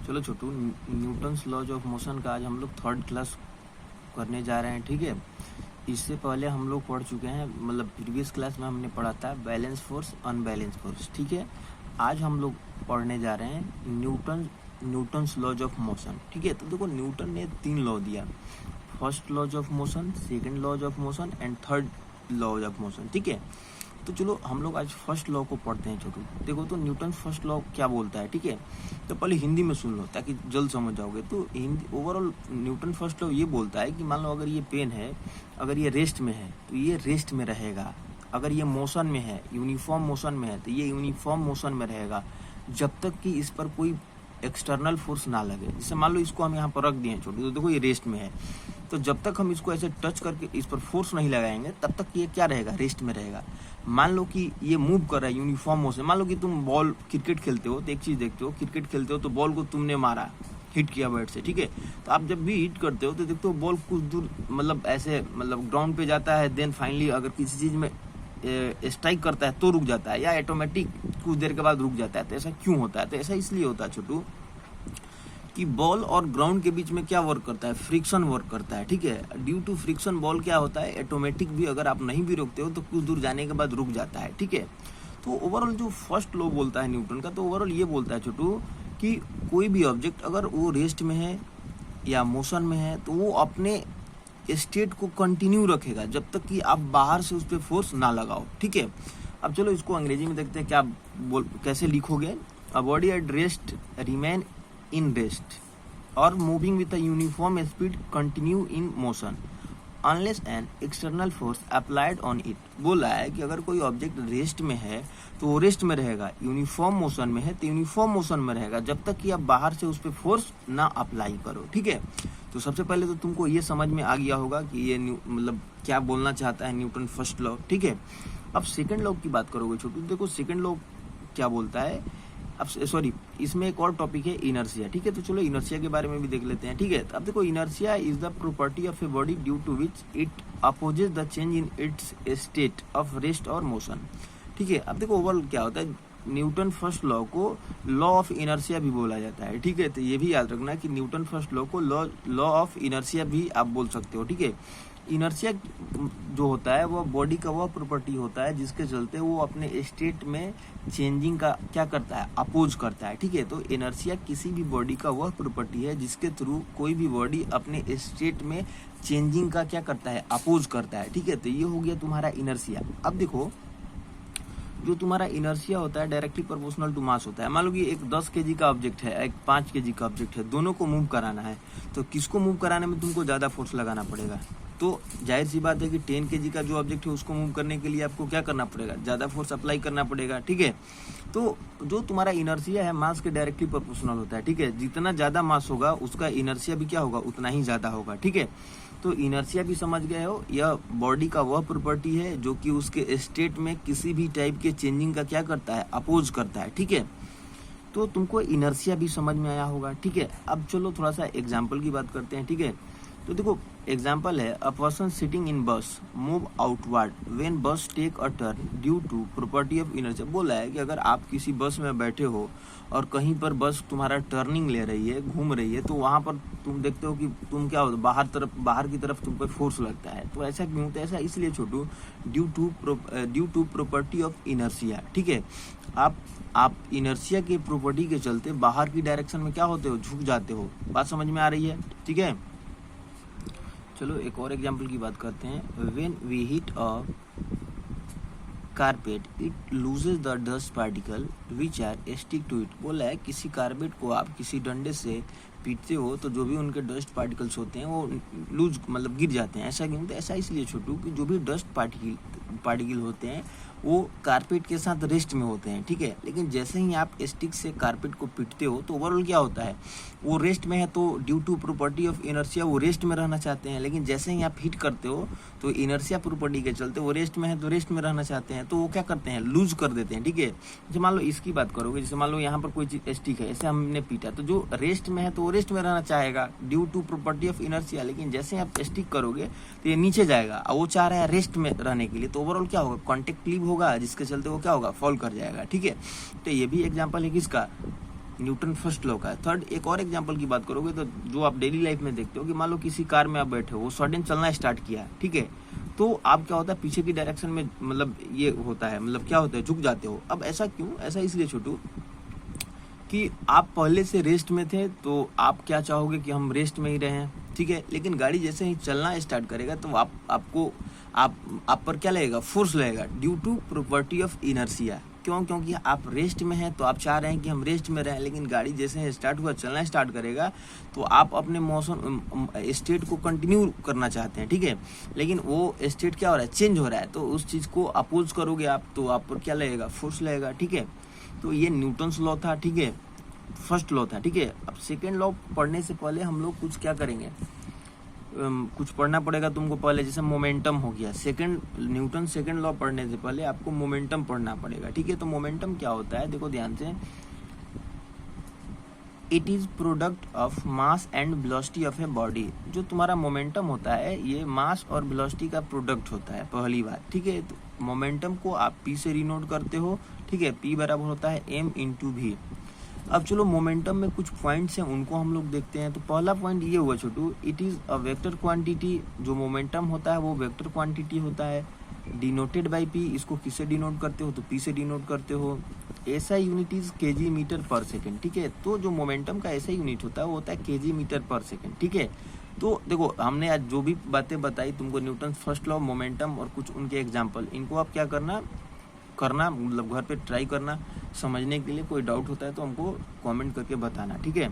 चलो छोटू, Newton's laws of motion का आज हम लोग थर्ड क्लास करने जा रहे हैं। ठीक है, इससे पहले हम लोग पढ़ चुके हैं, मतलब प्रीवियस क्लास में हमने पढ़ा था बैलेंस फोर्स, अनबैलेंस फोर्स। ठीक है, आज हम लोग पढ़ने जा रहे हैं न्यूटन्स लॉज ऑफ मोशन। ठीक है, तो देखो न्यूटन ने 3 लॉ दिया, first laws of motion, second laws of motion and third laws of motion. ठीक है, तो चलो हम लोग आज फर्स्ट लॉ को पढ़ते हैं छोटू। देखो तो न्यूटन फर्स्ट लॉ क्या बोलता है। ठीक है, तो पहले हिंदी में सुन लो ताकि जल्द समझ जाओगे। तो Hindi overall Newton first law ये बोलता है कि मान लो अगर ये पेन है, अगर ये रेस्ट में है तो ये रेस्ट में रहेगा, अगर ये मोशन में है, यूनिफॉर्म मोशन में है तो ये यूनिफॉर्म मोशन में रहेगा, जब तक कि इस पर कोई एक्सटर्नल फोर्स ना लगे। जैसे मान लो इसको हम यहाँ पर रख दिए छोटे, तो देखो ये रेस्ट में है, तो जब तक हम इसको ऐसे टच करके इस पर फोर्स नहीं लगाएंगे तब तक ये क्या रहेगा, रेस्ट में रहेगा। मान लो कि ये मूव कर रहा है यूनिफॉर्म मोशन। मान लो कि तुम बॉल क्रिकेट खेलते हो तो एक चीज देखते हो, क्रिकेट खेलते हो तो बॉल को तुमने मारा, हिट किया बैट से। ठीक है, तो आप जब भी हिट करते हो तो देखते हो बॉल कुछ दूर मतलब ऐसे मतलब ग्राउंड पे जाता है, देन फाइनली अगर किसी चीज में स्ट्राइक करता है तो रुक जाता है, या ऑटोमेटिक कुछ देर के बाद रुक जाता है। तो ऐसा क्यों होता है? तो ऐसा इसलिए होता है छोटू कि बॉल और ग्राउंड के बीच में क्या वर्क करता है, फ्रिक्शन वर्क करता है। ठीक है, ड्यू टू फ्रिक्शन बॉल क्या होता है, ऑटोमेटिक भी अगर आप नहीं भी रोकते हो तो कुछ दूर जाने के बाद रुक जाता है। ठीक है, तो ओवरऑल जो फर्स्ट लॉ बोलता है न्यूटन का, तो ओवरऑल ये बोलता है छोटू कि कोई भी ऑब्जेक्ट अगर वो रेस्ट में है या मोशन में है तो वो अपने स्टेट को कंटिन्यू रखेगा जब तक कि आप बाहर से उस पर फोर्स ना लगाओ। ठीक है, अब चलो इसको अंग्रेजी में देखते हैं क्या कैसे लिखोगे। A body at rest remain in rest or moving with a uniform speed continue in motion unless an external force applied on it। बोला है कि अगर कोई ऑब्जेक्ट रेस्ट में है तो वो रेस्ट में रहेगा, यूनिफॉर्म मोशन में है तो यूनिफॉर्म मोशन में रहेगा जब तक कि आप बाहर से उस पर फोर्स ना अप्लाई करो। ठीक है, तो सबसे पहले तो तुमको ये समझ में आ गया होगा कि ये मतलब क्या बोलना चाहता है न्यूटन फर्स्ट लॉ। ठीक है, अब सेकेंड लॉ की बात करोगे छोटू, देखो सेकेंड लॉ क्या बोलता है। अब सॉरी, इसमें एक और टॉपिक है इनर्शिया। ठीक है, तो चलो इनर्शिया के बारे में भी देख लेते हैं। ठीक है, तो अब देखो inertia is the property of a body due to which it opposes the change in its state of rest और मोशन। ठीक है, अब देखो ओवरऑल क्या होता है, न्यूटन फर्स्ट लॉ को लॉ ऑफ इनर्शिया भी बोला जाता है। ठीक है, तो ये भी याद रखना कि न्यूटन फर्स्ट लॉ को लॉ ऑफ इनर्शिया भी आप बोल सकते हो। ठीक है, इनर्शिया जो होता है वो बॉडी का वह प्रॉपर्टी होता है जिसके चलते वो अपने स्टेट में चेंजिंग का क्या करता है, अपोज करता है। ठीक है, तो इनर्शिया किसी भी बॉडी का वह प्रॉपर्टी है जिसके थ्रू कोई भी बॉडी अपने स्टेट में चेंजिंग का क्या करता है, अपोज करता है। ठीक है, तो ये हो गया तुम्हारा इनर्शिया। अब देखो जो तुम्हारा इनर्शिया होता है डायरेक्टली प्रोपोर्शनल टू मास होता है। मान लो कि एक 10 केजी का ऑब्जेक्ट है, एक 5 केजी का ऑब्जेक्ट है, दोनों को मूव कराना है, तो किसको मूव कराने में तुमको ज्यादा फोर्स लगाना पड़ेगा? तो जाहिर सी बात है कि 10 केजी का जो ऑब्जेक्ट है उसको मूव करने के लिए आपको क्या करना पड़ेगा, ज्यादा फोर्स अप्लाई करना पड़ेगा। ठीक है, तो जो तुम्हारा इनर्शिया है मास के डायरेक्टली प्रोपोर्शनल होता है। ठीक है, जितना ज्यादा मास होगा उसका इनर्शिया भी क्या होगा, उतना ही ज्यादा होगा। ठीक है, तो इनर्शिया भी समझ गए हो, यह बॉडी का वह प्रॉपर्टी है जो कि उसके स्टेट में किसी भी टाइप के चेंजिंग का क्या करता है, अपोज करता है। ठीक है, तो तुमको इनर्शिया भी समझ में आया होगा। ठीक है, अब चलो थोड़ा सा एग्जाम्पल की बात करते हैं। ठीक है, तो देखो एग्जाम्पल है, a person sitting in bus move outward when bus take a turn due to property of inertia. बोला है कि अगर आप किसी बस में बैठे हो और कहीं पर बस तुम्हारा टर्निंग ले रही है, घूम रही है, तो वहां पर तुम देखते हो कि तुम क्या हो, बाहर की तरफ तुम पर फोर्स लगता है। तो ऐसा क्यों होता है? ऐसा इसलिए Chhotu due to property of inertia. ठीक है, आप इनर्शिया के प्रॉपर्टी के चलते बाहर की डायरेक्शन में क्या होते हो, झुक जाते हो। बात समझ में आ रही है? ठीक है, चलो एक और एग्जांपल की बात करते हैं। When we hit a carpet it loses the dust particle which are stick to it. बोला है किसी कारपेट को आप किसी डंडे से पीटते हो तो जो भी उनके डस्ट पार्टिकल्स होते हैं वो लूज मतलब गिर जाते हैं। ऐसा क्यों? तो ऐसा इसलिए छोटू कि जो भी डस्ट पार्टिकल होते हैं वो कारपेट के साथ रेस्ट में होते हैं। ठीक है, लेकिन जैसे ही आप स्टिक से कारपेट को पीटते हो तो ओवरऑल क्या होता है, वो रेस्ट में है, तो due to property of inertia वो रेस्ट में रहना चाहते हैं। लेकिन जैसे ही आप हिट करते हो तो इनर्शिया प्रॉपर्टी के चलते वो रेस्ट में है तो रेस्ट में रहना चाहते हैं, तो वो क्या करते हैं, लूज कर देते हैं। ठीक है, जैसे मान लो इसकी बात करोगे, जैसे मान लो यहाँ पर कोई चीज स्टिक है, ऐसे हमने पीटा, तो जो रेस्ट में है तो वो रेस्ट में रहना चाहेगा due to property of inertia. लेकिन जैसे आप स्टिक करोगे तो ये नीचे जाएगा और वो चाह रहा है रेस्ट में रहने के लिए, तो ओवरऑल क्या होगा, कॉन्टेक्ट क्लीव होगा जिसके चलते वो क्या होगा, फॉल कर जाएगा। ठीक है, तो ये भी एग्जांपल है किसका, न्यूटन फर्स्ट लॉ का है। थर्ड, एक और एग्जांपल की बात करोगे तो जो आप डेली लाइफ में देखते हो कि मान लो किसी कार में आप बैठे हो, वो सडन चलना स्टार्ट किया, ठीक है, तो आप क्या होता है पीछे की डायरेक्शन में मतलब ये होता है, मतलब क्या होता है, झुक जाते हो। अब ऐसा क्यों? ऐसा इसलिए छोटू कि आप पहले से रेस्ट में थे, तो आप क्या चाहोगे कि हम रेस्ट में ही रहें, ठीक है, लेकिन गाड़ी जैसे ही चलना स्टार्ट करेगा तो आप पर क्या लगेगा, फोर्स लगेगा, due to property of inertia. क्यों? क्योंकि आप रेस्ट में हैं तो आप चाह रहे हैं कि हम रेस्ट में रहें, लेकिन गाड़ी जैसे स्टार्ट हुआ, चलना स्टार्ट करेगा तो आप अपने मौसम स्टेट को कंटिन्यू करना चाहते हैं, ठीक है, लेकिन वो स्टेट क्या हो रहा है, चेंज हो रहा है, तो उस चीज़ को अपोज करोगे आप, तो आप पर क्या लगेगा, फोर्स लगेगा, ठीक है। तो ये न्यूटन्स लॉ था, ठीक है, फर्स्ट लॉ था, ठीक है। अब सेकेंड लॉ पढ़ने से पहले हम लोग कुछ क्या करेंगे, कुछ पढ़ना पड़ेगा तुमको पहले, जैसे मोमेंटम हो गया। न्यूटन सेकंड लॉ पढ़ने से पहले आपको मोमेंटम पढ़ना पड़ेगा, ठीक है। तो मोमेंटम क्या होता है, देखो ध्यान से, it is product of mass and velocity of a body. जो तुम्हारा मोमेंटम होता है ये मास और वेलोसिटी का प्रोडक्ट होता है, पहली बात, ठीक है। तो मोमेंटम को आप पी से डिनोट करते हो, ठीक है, पी बराबर होता है एम इंटू वी। अब चलो मोमेंटम में कुछ पॉइंट्स हैं उनको हम लोग देखते हैं। तो पहला पॉइंट ये हुआ Chhotu, it is a vector quantity. जो मोमेंटम होता है वो वेक्टर क्वांटिटी होता है, डिनोटेड बाय पी। इसको किससे डिनोट करते हो, तो पी से डिनोट करते हो। ऐसा यूनिट इज केजी मीटर पर सेकेंड, ठीक है। तो जो मोमेंटम का ऐसा यूनिट होता है वो होता है केजी मीटर पर सेकेंड, ठीक है। तो देखो हमने आज जो भी बातें बताई तुमको, न्यूटन फर्स्ट लॉ, मोमेंटम और कुछ उनके एग्जाम्पल, इनको आप क्या करना मतलब घर पे ट्राई करना। समझने के लिए कोई डाउट होता है तो हमको कमेंट करके बताना, ठीक है।